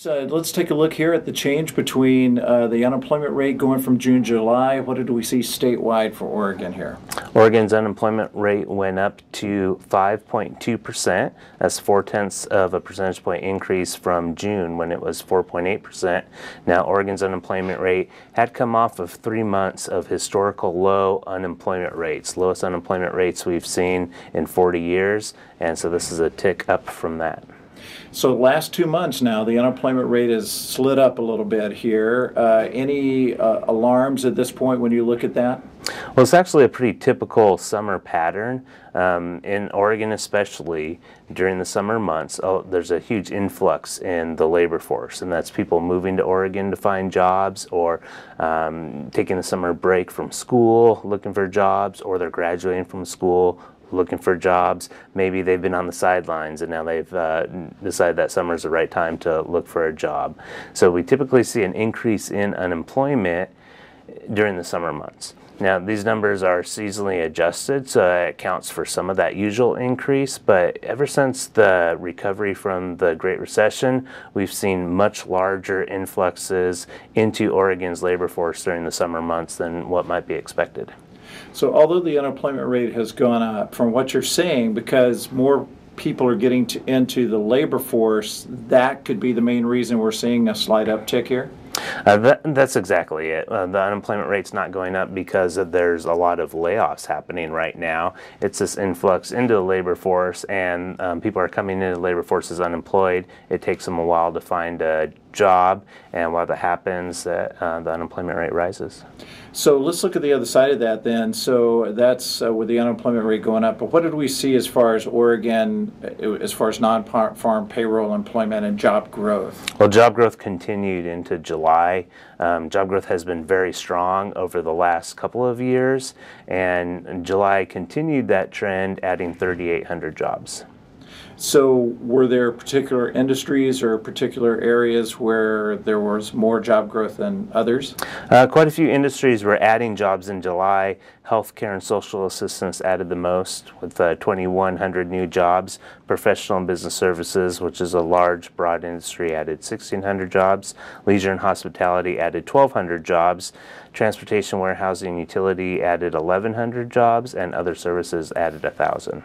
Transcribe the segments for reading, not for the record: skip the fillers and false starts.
Let's take a look here at the change between the unemployment rate going from June to July. What did we see statewide for Oregon here? Oregon's unemployment rate went up to 5.2%. That's 0.4 of a percentage point increase from June when it was 4.8%. Now, Oregon's unemployment rate had come off of 3 months of historical low unemployment rates, lowest unemployment rates we've seen in 40 years, and so this is a tick up from that. So the last 2 months now, the unemployment rate has slid up a little bit here. Any alarms at this point when you look at that? Well, it's actually a pretty typical summer pattern. In Oregon especially, during the summer months, there's a huge influx in the labor force, and that's people moving to Oregon to find jobs, or taking the summer break from school, looking for jobs, or they're graduating from school, looking for jobs. Maybe they've been on the sidelines and now they've decided that summer is the right time to look for a job. So we typically see an increase in unemployment during the summer months. Now, these numbers are seasonally adjusted, so it accounts for some of that usual increase, but ever since the recovery from the Great Recession, we've seen much larger influxes into Oregon's labor force during the summer months than what might be expected. So although the unemployment rate has gone up, from what you're saying, because more people are getting into the labor force, that could be the main reason we're seeing a slight uptick here? That's exactly it. The unemployment rate's not going up because there's a lot of layoffs happening right now. It's this influx into the labor force, and people are coming into the labor force as unemployed. It takes them a while to find a job, and while that happens, the unemployment rate rises. So let's look at the other side of that then. So that's with the unemployment rate going up, but what did we see as far as Oregon, as far as non-farm payroll employment and job growth? Well, job growth continued into July. Job growth has been very strong over the last couple of years, and July continued that trend, adding 3,800 jobs. So were there particular industries or particular areas where there was more job growth than others? Quite a few industries were adding jobs in July. Healthcare and social assistance added the most with 2,100 new jobs. Professional and business services, which is a large, broad industry, added 1,600 jobs. Leisure and hospitality added 1,200 jobs. Transportation, warehousing, and utility added 1,100 jobs, and other services added 1,000.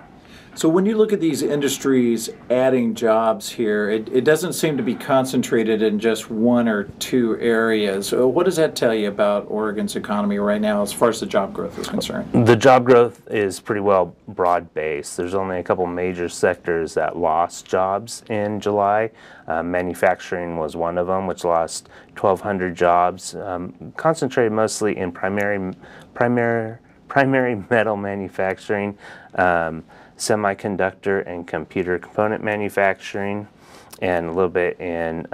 So when you look at these industries adding jobs here, it doesn't seem to be concentrated in just one or two areas. So what does that tell you about Oregon's economy right now as far as the job growth is concerned? The job growth is pretty well broad-based. There's only a couple major sectors that lost jobs in July. Manufacturing was one of them, which lost 1,200 jobs, concentrated mostly in primary metal manufacturing, semiconductor and computer component manufacturing, and a little bit in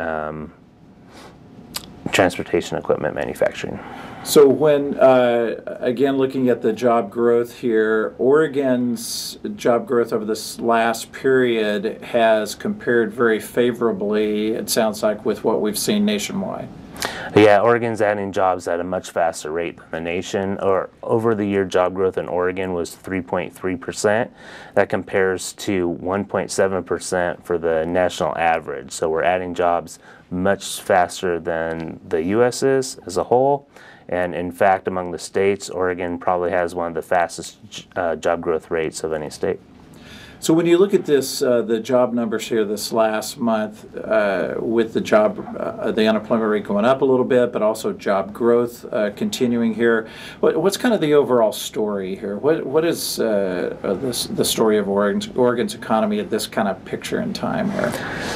transportation equipment manufacturing. So when, again, looking at the job growth here, Oregon's job growth over this last period has compared very favorably, it sounds like, with what we've seen nationwide. Yeah, Oregon's adding jobs at a much faster rate than the nation. Or over the year, job growth in Oregon was 3.3%. That compares to 1.7% for the national average. So we're adding jobs much faster than the U.S. is as a whole. And in fact, among the states, Oregon probably has one of the fastest job growth rates of any state. So when you look at this, the job numbers here this last month, with the unemployment rate going up a little bit, but also job growth continuing here, what's kind of the overall story here? What is the story of Oregon's economy at this kind of picture in time here?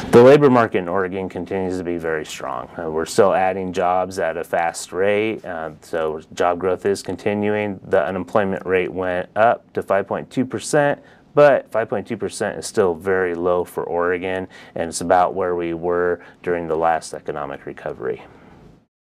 The labor market in Oregon continues to be very strong. We're still adding jobs at a fast rate, so job growth is continuing. The unemployment rate went up to 5.2%. But 5.2% is still very low for Oregon, and it's about where we were during the last economic recovery.